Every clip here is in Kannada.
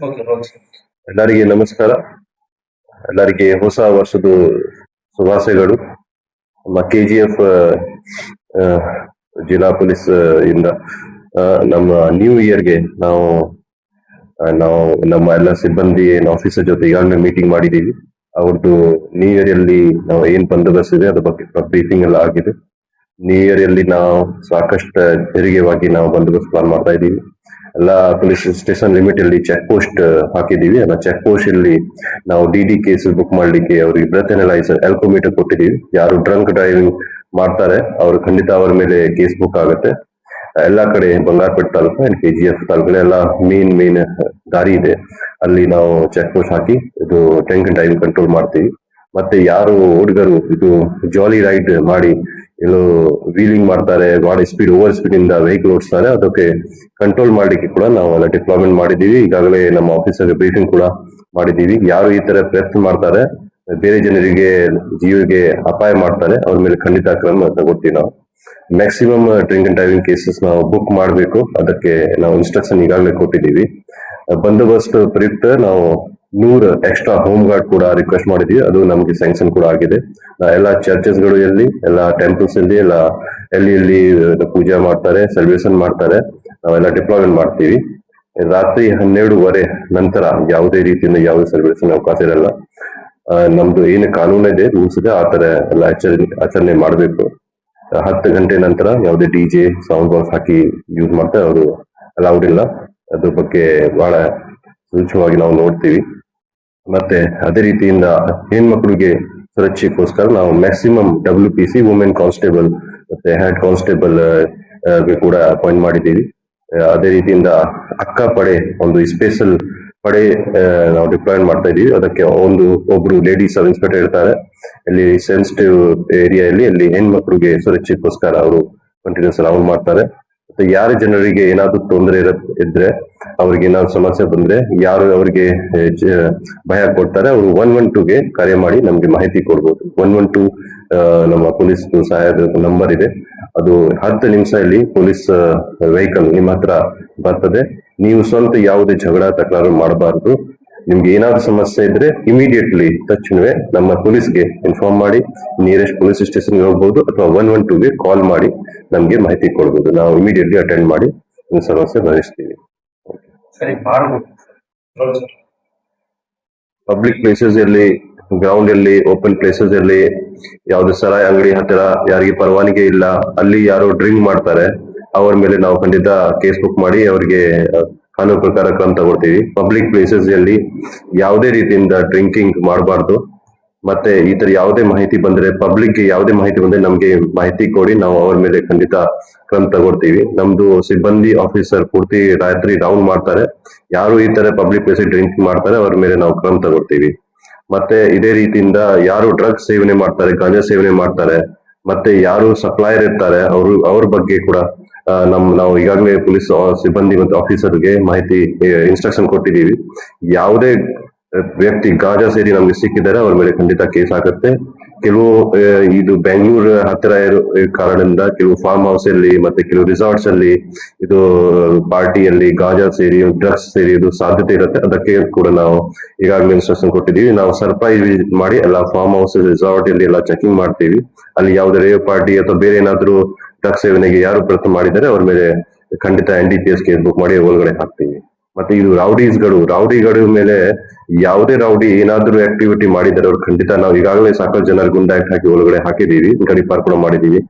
ಎಲ್ಲರಿಗೆ ನಮಸ್ಕಾರ. ಎಲ್ಲರಿಗೆ ಹೊಸ ವರ್ಷದ ಶುಭಾಶಯಗಳು. ನಮ್ಮ KGF ಜಿಲ್ಲಾ ಪೊಲೀಸ್ ಇಂದ ನಮ್ಮ ನ್ಯೂ ಇಯರ್ಗೆ ನಾವು ನಮ್ಮ ಎಲ್ಲ ಸಿಬ್ಬಂದಿ ಆಫೀಸರ್ ಜೊತೆ ಈಗಾಗಲೇ ಮೀಟಿಂಗ್ ಮಾಡಿದ್ದೀವಿ. ಅವ್ರದ್ದು ನ್ಯೂ ಇಯರ್ ಅಲ್ಲಿ ನಾವು ಏನ್ ಬಂದೋಬಸ್ತ್ ಇದೆ ಅದ್ರ ಬಗ್ಗೆ ಬ್ರೀಫಿಂಗ್ ಎಲ್ಲ ಆಗಿದೆ. ನ್ಯೂ ಇಯರ್ ಅಲ್ಲಿ ನಾವು ಸಾಕಷ್ಟು ತೆರಿಗೆವಾಗಿ ನಾವು ಬಂದೋಬಸ್ತ್ ಪ್ಲಾನ್ ಮಾಡ್ತಾ ಇದ್ದೀವಿ. ಎಲ್ಲ ಪೊಲೀಸ್ ಸ್ಟೇಷನ್ ಲಿಮಿಟ್ ಅಲ್ಲಿ ಚೆಕ್ ಪೋಸ್ಟ್ ಹಾಕಿದೀವಿ. ಆ ಚೆಕ್ ಪೋಸ್ಟ್ ಅಲ್ಲಿ ನಾವು DD ಕೇಸ್ ಬುಕ್ ಮಾಡ್ಲಿಕ್ಕೆ ಅವ್ರಿಗೆ ಬ್ರೆತ್ ಅನಲೈಸರ್ ಆಲ್ಕೋಮೀಟರ್ ಕೊಟ್ಟಿದ್ದೀವಿ. ಯಾರು ಡ್ರಂಕ್ ಡ್ರೈವಿಂಗ್ ಮಾಡ್ತಾರೆ ಅವ್ರು ಖಂಡಿತ ಅವ್ರ ಮೇಲೆ ಕೇಸ್ ಬುಕ್ ಆಗುತ್ತೆ. ಎಲ್ಲಾ ಕಡೆ ಬಂಗಾರಪೇಟೆ ತಾಲೂಕು ಅಂಡ್ KGF ತಾಲೂಕು ಎಲ್ಲ ಮೇನ್ ದಾರಿ ಇದೆ, ಅಲ್ಲಿ ನಾವು ಚೆಕ್ ಪೋಸ್ಟ್ ಹಾಕಿ ಇದು ಡ್ರಿಂಕ್ ಡ್ರೈವಿಂಗ್ ಕಂಟ್ರೋಲ್ ಮಾಡ್ತೀವಿ. ಮತ್ತೆ ಯಾರು ಹುಡುಗರು ಇದು ಜಾಲಿ ರೈಡ್ ಮಾಡಿ ಏನು ವೀಲಿಂಗ್ ಮಾಡ್ತಾರೆ, ಬಾಡಿ ಸ್ಪೀಡ್ ಓವರ್ ಸ್ಪೀಡ್ ಇಂದ ವೆಹಿಕಲ್ ಓಡಿಸ್ತಾರೆ, ಅದಕ್ಕೆ ಕಂಟ್ರೋಲ್ ಮಾಡ್ಲಿಕ್ಕೆ ಕೂಡ ನಾವು ಎಲ್ಲ ಡಿಪ್ಲಾಯ್ಮೆಂಟ್ ಮಾಡಿದೀವಿ. ಈಗಾಗಲೇ ನಮ್ಮ ಆಫೀಸರ್ ಬ್ರೀಫಿಂಗ್ ಕೂಡ ಮಾಡಿದೀವಿ. ಯಾರು ಈ ತರ ಪ್ರಯತ್ನ ಮಾಡ್ತಾರೆ, ಬೇರೆ ಜನರಿಗೆ ಜೀವಿಗೆ ಅಪಾಯ ಮಾಡ್ತಾರೆ, ಅವ್ರ ಮೇಲೆ ಖಂಡಿತ ಕ್ರಮ ತಗೋತೀವಿ. ನಾವು maximum drink and driving cases ನಾವು ಬುಕ್ ಮಾಡಬೇಕು, ಅದಕ್ಕೆ ನಾವು ಇನ್ಸ್ಟ್ರಕ್ಷನ್ ಈಗಾಗಲೇ ಕೊಟ್ಟಿದ್ದೀವಿ. ಬಂದೋಬಸ್ತ್ ಪ್ರಯುಕ್ತ ನಾವು 100 ಎಕ್ಸ್ಟ್ರಾ ಹೋಮ್ ಗಾರ್ಡ್ ಕೂಡ ರಿಕ್ವೆಸ್ಟ್ ಮಾಡಿದೀವಿ, ಅದು ನಮಗೆ ಸ್ಯಾಂಕ್ಷನ್ ಕೂಡ ಆಗಿದೆ. ಎಲ್ಲ ಚರ್ಚಸ್ ಗಳು ಎಲ್ಲಿ, ಎಲ್ಲ ಟೆಂಪಲ್ಸ್ ಅಲ್ಲಿ, ಎಲ್ಲ ಎಲ್ಲಿ ಪೂಜೆ ಮಾಡ್ತಾರೆ, ಸೆಲೆಬ್ರೇಷನ್ ಮಾಡ್ತಾರೆ, ನಾವೆಲ್ಲ ಡಿಪ್ಲಾಯ್ಮೆಂಟ್ ಮಾಡ್ತೀವಿ. ರಾತ್ರಿ 12:15 ನಂತರ ಯಾವುದೇ ರೀತಿಯಿಂದ ಯಾವುದೇ ಸೆಲೆಬ್ರೇಷನ್ ಅವಕಾಶ ಇರಲ್ಲ. ನಮ್ದು ಏನು ಕಾನೂನು ಇದೆ, ರೂಲ್ಸ್ ಇದೆ, ಆ ತರ ಎಲ್ಲ ಆಚರಣೆ ಮಾಡಬೇಕು. 10 ಗಂಟೆ ನಂತರ ಯಾವುದೇ DJ ಸೌಂಡ್ ಬಾಕ್ಸ್ ಹಾಕಿ ಯೂಸ್ ಮಾಡ್ತಾರೆ, ಅವರು ಅಲೌಡ್ ಇಲ್ಲ. ಅದ್ರ ಬಗ್ಗೆ ಬಹಳ ಸೂಕ್ಷ್ಮವಾಗಿ ನಾವು ನೋಡ್ತೀವಿ. ಮತ್ತೆ ಅದೇ ರೀತಿಯಿಂದ ಹೆಣ್ಮಕ್ಳಿಗೆ ಸುರಕ್ಷೆಗೋಸ್ಕರ ನಾವು ಮ್ಯಾಕ್ಸಿಮಮ್ WPC ವುಮೆನ್ ಕಾನ್ಸ್ಟೇಬಲ್ ಮತ್ತೆ ಹೆಡ್ ಕಾನ್ಸ್ಟೇಬಲ್ ಕೂಡ ಅಪಾಯಿಂಟ್ ಮಾಡಿದ್ದೀವಿ. ಅದೇ ರೀತಿಯಿಂದ ಅಕ್ಕ ಪಡೆ ಒಂದು ಸ್ಪೆಷಲ್ ಪಡೆ ನಾವು ಡಿಪ್ಲಾಯ್ ಮಾಡ್ತಾ ಇದೀವಿ. ಅದಕ್ಕೆ ಒಬ್ರು ಲೇಡಿ ಸಬ್ ಇನ್ಸ್ಪೆಕ್ಟರ್ ಇರ್ತಾರೆ. ಅಲ್ಲಿ ಸೆನ್ಸಿಟಿವ್ ಏರಿಯಾದಲ್ಲಿ ಅಲ್ಲಿ ಹೆಣ್ಮಕ್ಳಿಗೆ ಸುರಕ್ಷೆಗೋಸ್ಕರ ಅವರು ಕಂಟಿನ್ಯೂಸ್ ರೌಂಡ್ ಮಾಡ್ತಾರೆ. ಮತ್ತೆ ಯಾರ ಜನರಿಗೆ ಏನಾದ್ರು ತೊಂದರೆ ಇದ್ರೆ, ಅವ್ರಿಗೆ ಏನಾದ್ರು ಸಮಸ್ಯೆ ಬಂದ್ರೆ, ಯಾರು ಅವರಿಗೆ ಭಯ ಕೊಡ್ತಾರೆ, ಅವರು 112ಗೆ ಕರೆ ಮಾಡಿ ನಮ್ಗೆ ಮಾಹಿತಿ ಕೊಡ್ಬೋದು. 112 ನಮ್ಮ ಪೊಲೀಸ್ ಸಹಾಯದ ನಂಬರ್ ಇದೆ. ಅದು 10 ನಿಮಿಷದಲ್ಲಿ ಪೊಲೀಸ್ ವೆಹಿಕಲ್ ನಿಮ್ಮ ಹತ್ರ ಬರ್ತದೆ. ನೀವು ಸ್ವಂತ ಯಾವುದೇ ಜಗಳ ತಕರಾರು ಮಾಡಬಾರ್ದು. ನಿಮ್ಗೆ ಏನಾದ್ರು ಸಮಸ್ಯೆ ಇದ್ರೆ ಇಮಿಡಿಯೇಟ್ಲಿ ತಕ್ಷಣವೇ ನಮ್ಮ ಪೊಲೀಸ್ಗೆ ಇನ್ಫಾರ್ಮ್ ಮಾಡಿ, ನಿಯರೆಸ್ಟ್ ಪೊಲೀಸ್ ಸ್ಟೇಷನ್ಗೆ ಹೋಗ್ಬೋದು ಅಥವಾ 112ಗೆ ಕಾಲ್ ಮಾಡಿ ನಮ್ಗೆ ಮಾಹಿತಿ ಕೊಡ್ಬೋದು. ನಾವು ಇಮಿಡಿಯೇಟ್ಲಿ ಅಟೆಂಡ್ ಮಾಡಿ ಸಮಸ್ಯೆ ಬಗೆಹರಿಸ್ತೀವಿ. ಪಬ್ಲಿಕ್ ಪ್ಲೇಸಸ್ ಅಲ್ಲಿ, ಗ್ರೌಂಡ್ ಅಲ್ಲಿ, ಓಪನ್ ಪ್ಲೇಸಸ್ ಅಲ್ಲಿ, ಯಾವ್ದು ಸರಾಯಿ ಅಂಗಡಿ ಹತ್ತಿರ ಯಾರಿಗೆ ಪರವಾನಗಿ ಇಲ್ಲ, ಅಲ್ಲಿ ಯಾರು ಡ್ರಿಂಕ್ ಮಾಡ್ತಾರೆ ಅವ್ರ ಮೇಲೆ ನಾವು ಖಂಡಿತ ಕೇಸ್ ಬುಕ್ ಮಾಡಿ ಅವರಿಗೆ ಕಾನೂನು ಪ್ರಕಾರ ಕ್ರಮ ತಗೊಳ್ತೀವಿ. ಪಬ್ಲಿಕ್ ಪ್ಲೇಸಸ್ ಅಲ್ಲಿ ಯಾವುದೇ ರೀತಿಯಿಂದ ಡ್ರಿಂಕಿಂಗ್ ಮಾಡಬಾರ್ದು. ಮತ್ತೆ ಈ ತರ ಯಾವುದೇ ಮಾಹಿತಿ ಬಂದ್ರೆ, ಪಬ್ಲಿಕ್ ಗೆ ಯಾವುದೇ ಮಾಹಿತಿ ಬಂದ್ರೆ ನಮ್ಗೆ ಮಾಹಿತಿ ಕೊಡಿ, ನಾವು ಅವ್ರ ಮೇಲೆ ಖಂಡಿತ ಕ್ರಮ ತಗೊಳ್ತೀವಿ. ನಮ್ದು ಸಿಬ್ಬಂದಿ ಆಫೀಸರ್ ಪೂರ್ತಿ ರಾತ್ರಿ ರೌಂಡ್ ಮಾಡ್ತಾರೆ. ಯಾರು ಈ ತರ ಪಬ್ಲಿಕ್ ಪ್ಲೇಸ್ ಡ್ರಿಂಕ್ ಮಾಡ್ತಾರೆ ಅವ್ರ ಮೇಲೆ ನಾವು ಕ್ರಮ ತಗೊಳ್ತೀವಿ. ಮತ್ತೆ ಇದೇ ರೀತಿಯಿಂದ ಯಾರು ಡ್ರಗ್ಸ್ ಸೇವನೆ ಮಾಡ್ತಾರೆ, ಗಾಂಜಾ ಸೇವನೆ ಮಾಡ್ತಾರೆ, ಮತ್ತೆ ಯಾರು ಸಪ್ಲೈಯರ್ ಇರ್ತಾರೆ ಅವ್ರ ಬಗ್ಗೆ ಕೂಡ ನಾವು ಈಗಾಗಲೇ ಪೊಲೀಸ್ ಸಿಬ್ಬಂದಿ ಮತ್ತು ಆಫೀಸರ್ಗೆ ಮಾಹಿತಿ ಇನ್ಸ್ಟ್ರಕ್ಷನ್ ಕೊಟ್ಟಿದ್ದೀವಿ. ಯಾವುದೇ ವ್ಯಕ್ತಿ ಗಾಂಜಾ ಸೇರಿ ನಮ್ಗೆ ಸಿಕ್ಕಿದ್ದಾರೆ ಅವ್ರ ಮೇಲೆ ಖಂಡಿತ ಕೇಸ್ ಆಗುತ್ತೆ. ಕೆಲವು ಇದು ಬೆಂಗಳೂರು ಹತ್ತಿರ ಇರೋ ಕಾರಣದಿಂದ ಕೆಲವು ಫಾರ್ಮ್ ಹೌಸ್ ಅಲ್ಲಿ ಮತ್ತೆ ಕೆಲವು ರಿಸಾರ್ಟ್ಸ್ ಅಲ್ಲಿ ಇದು ಪಾರ್ಟಿಯಲ್ಲಿ ಗಾಂಜಾ ಸೇರಿ ಡ್ರಗ್ಸ್ ಸೇರಿ ಇದು ಸಾಧ್ಯತೆ ಇರುತ್ತೆ. ಅದಕ್ಕೆ ಕೂಡ ನಾವು ಈಗಾಗಲೇ ಇನ್ಸ್ಟ್ರಕ್ಷನ್ ಕೊಟ್ಟಿದ್ದೀವಿ. ನಾವು ಸರ್ಪ್ರೈಸ್ ವಿಸಿಟ್ ಮಾಡಿ ಎಲ್ಲ ಫಾರ್ಮ್ ಹೌಸ್ ರಿಸಾರ್ಟ್ ಅಲ್ಲಿ ಎಲ್ಲ ಚೆಕಿಂಗ್ ಮಾಡ್ತೀವಿ. ಅಲ್ಲಿ ಯಾವುದೇ ರೇವ್ ಪಾರ್ಟಿ ಅಥವಾ ಬೇರೆ ಏನಾದ್ರು ಡ್ರಗ್ಸ್ ಸೇವನೆಗೆ ಯಾರು ಪ್ರಯತ್ನ ಮಾಡಿದ್ದಾರೆ ಅವ್ರ ಮೇಲೆ ಖಂಡಿತ NDPS ಕೇಸ್ ಬುಕ್ ಮಾಡಿ ಒಳಗಡೆ ಹಾಕ್ತೀವಿ. ಮತ್ತೆ ಇದು ರೌಡಿಗಳ ಮೇಲೆ ಯಾವುದೇ ರೌಡಿ ಏನಾದ್ರೂ ಆಕ್ಟಿವಿಟಿ ಮಾಡಿದರೆ ಅವ್ರು ಖಂಡಿತ ನಾವು ಈಗಾಗಲೇ ಸಾಕಷ್ಟು ಜನರ ಗುಂಡಾ ಹಾಕಿ ಒಳಗಡೆ ಹಾಕಿದೀವಿ, ಗಡಿಪಾರ್ ಕೂಡ ಮಾಡಿದೀವಿ.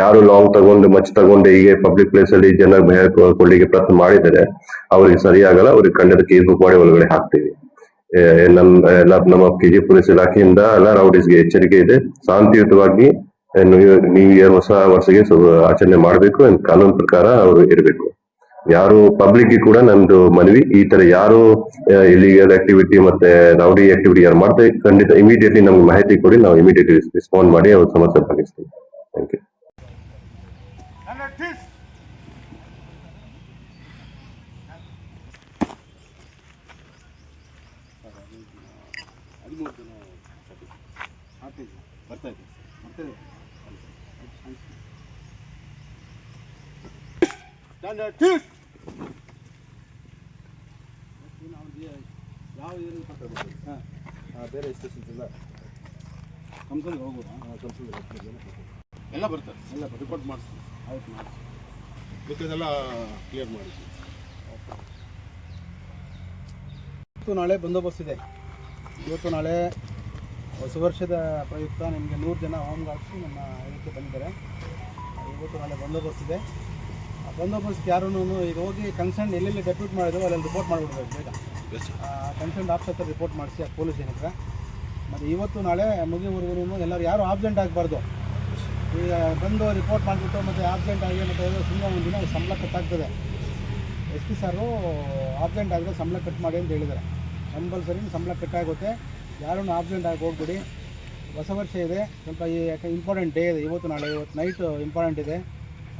ಯಾರು ಲಾಂಗ್ ತಗೊಂಡು ಮಚ್ ತಗೊಂಡು ಹೀಗೆ ಪಬ್ಲಿಕ್ ಪ್ಲೇಸ್ ಅಲ್ಲಿ ಜನ ಭಯ ಕೊಡ್ಲಿಕ್ಕೆ ಪ್ರಯತ್ನ ಮಾಡಿದರೆ ಅವ್ರಿಗೆ ಸರಿಯಾಗಲ್ಲ, ಅವ್ರಿಗೆ ಖಂಡಿತ ಕೇಸ್ ಬುಕ್ ಮಾಡಿ ಒಳಗಡೆ ಹಾಕ್ತೀವಿ. ನಮ್ಮ KGF ಪೊಲೀಸ್ ಇಲಾಖೆಯಿಂದ ಎಲ್ಲ ರೌಡೀಸ್ಗೆ ಎಚ್ಚರಿಕೆ ಇದೆ. ಶಾಂತಿಯುತವಾಗಿ ನ್ಯೂ ಇಯರ್ ಹೊಸ ವರ್ಷಕ್ಕೆ ಆಚರಣೆ ಮಾಡಬೇಕು, ಕಾನೂನು ಪ್ರಕಾರ ಅವರು ಇರಬೇಕು. ಯಾರು ಪಬ್ಲಿಕ್ ಕೂಡ ನಮ್ದು ಮನವಿ, ಈ ತರ ಯಾರು ಇಲಿಗಲ್ ಆಕ್ಟಿವಿಟಿ ಮತ್ತೆ ರೌಡಿ ಆಕ್ಟಿವಿಟಿ ಯಾರು ಮಾಡ್ತಾರೆ ಖಂಡಿತ ಇಮಿಡಿಯೇಟ್ಲಿ ನಮ್ಗೆ ಮಾಹಿತಿ ಕೊಡಿ, ನಾವು ಇಮಿಡಿಯೇಟ್ಲಿ ರೆಸ್ಪಾಂಡ್ ಮಾಡಿ ಅವ್ರ ಸಮಸ್ಯೆ ಬಗೆಹರಿಸ್ತೀವಿ. Thank you. ಯಾವ ಏನು ಹಾಂ ಬೇರೆ ಸ್ಟೇಷನ್ಸ್ ಇಲ್ಲ ಕಂಪ್ನಿಗೆ ಹೋಗೋದು ಎಲ್ಲ ಬರ್ತಾರೆ ಎಲ್ಲ ರಿಪೋರ್ಟ್ ಮಾಡಿಸ್ತೀವಿ ಆಯ್ತು ಮಾಡಿ ಬೇಕಾದೆಲ್ಲ ಕ್ಲಿಯರ್ ಮಾಡಿದ್ವಿ ಇವತ್ತು ನಾಳೆ ಬಂದೋಬಸ್ತ್ ಇದೆ ಇವತ್ತು ನಾಳೆ ಹೊಸ ವರ್ಷದ ಪ್ರಯುಕ್ತ ನಿಮಗೆ 100 ಜನ ಹೋಮ್ ಗಾರ್ಡ್ಸು ನಮ್ಮ ಇದಕ್ಕೆ ಬಂದಿದ್ದಾರೆ ಇವತ್ತು ನಾಳೆ ಬಂದೋಬಸ್ತ್ ಇದೆ ಆ ಬಂದೋಬಸ್ತ್ ಯಾರೂ ಈಗ ಹೋಗಿ ಕನ್ಸರ್ನ್ ಎಲ್ಲೆಲ್ಲಿ ಡೆಪ್ಯೂಟ್ ಮಾಡಿದ್ರು ಅಲ್ಲೆಲ್ಲಿ ರಿಪೋರ್ಟ್ ಮಾಡಿಬಿಡ್ಬೇಕು ಬೇಗ ಕನ್ಸರ್ನ್ ಆಫೀಸರ್ ರಿಪೋರ್ಟ್ ಮಾಡಿಸಿ ಆ ಪೊಲೀಸ್ ಏನಿದ್ರೆ ಮತ್ತು ಇವತ್ತು ನಾಳೆ ಮುಗಿವರೆಗೂ ಎಲ್ಲರೂ ಯಾರು ಆಬ್ಸೆಂಟ್ ಆಗಬಾರ್ದು ಈಗ ಬಂದು ರಿಪೋರ್ಟ್ ಮಾಡಿಬಿಟ್ಟು ಮತ್ತು ಆಬ್ಸೆಂಟ್ ಆಗಿ ಮತ್ತು ಸುಮ್ಮನೆ ಒಂದು ದಿನ ಸಂಬಳ ಕಟ್ಟಾಗ್ತದೆ SP ಸಾರು ಆಬ್ಸೆಂಟ್ ಆಗಿದ್ರೆ ಸಂಬಳ ಕಟ್ ಮಾಡಿ ಅಂತ ಹೇಳಿದ್ದಾರೆ ಕಂಪಲ್ಸರಿ ಸಂಬಳ ಕಟ್ಟಾಗುತ್ತೆ ಯಾರೂ ಆಬ್ಸೆಂಟ್ ಆಗಿ ಹೋಗ್ಬಿಡಿ ಹೊಸ ವರ್ಷ ಇದೆ ಸ್ವಲ್ಪ ಯಾಕೆ ಇಂಪಾರ್ಟೆಂಟ್ ಡೇ ಇದೆ ಇವತ್ತು ನಾಳೆ ಇವತ್ತು ನೈಟ್ ಇಂಪಾರ್ಟೆಂಟ್ ಇದೆ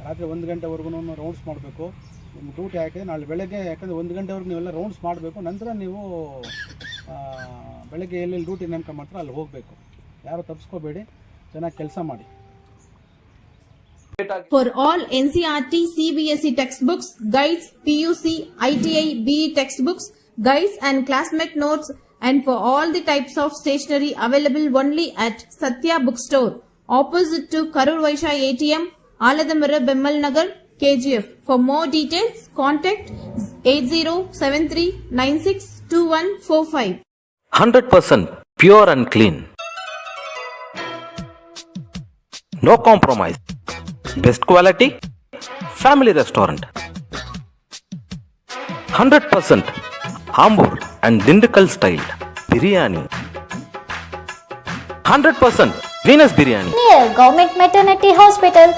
ರಾತ್ರಿ 1 ಗಂಟೆವರೆಗೂ ರೌಂಡ್ಸ್ ಮಾಡಬೇಕು ನಿಮ್ಮ ಡ್ಯೂಟಿ ಯಾಕೆ ನಾಳೆ ಬೆಳಗ್ಗೆ ಯಾಕಂದರೆ 1 ಗಂಟೆವರೆಗೂ ನೀವೆಲ್ಲ ರೌಂಡ್ಸ್ ಮಾಡಬೇಕು ನಂತರ ನೀವು ಬೆಳಗ್ಗೆ ಎಲ್ಲೆಲ್ಲಿ ಡ್ಯೂಟಿ ನೇಮಕ ಮಾಡ್ತಾರೆ ಅಲ್ಲಿ ಹೋಗಬೇಕು ಯಾರು ತಪ್ಪಿಸ್ಕೋಬೇಡಿ ಚೆನ್ನಾಗಿ ಕೆಲಸ ಮಾಡಿ For all NCERT, CBSE textbooks, guides, PUC, ITI, BE textbooks, guides and classmate notes and for all the types of stationery available only at Satya Bookstore, opposite to Karur Vaishya ATM, Aladamara Bemmal Nagar, KGF. For more details, contact 8073962145. 100% pure and clean. No compromise. Best quality. Family restaurant. 100% Ambur and Dindukal style biryani. 100% Venus biryani. Near Government Maternity Hospital,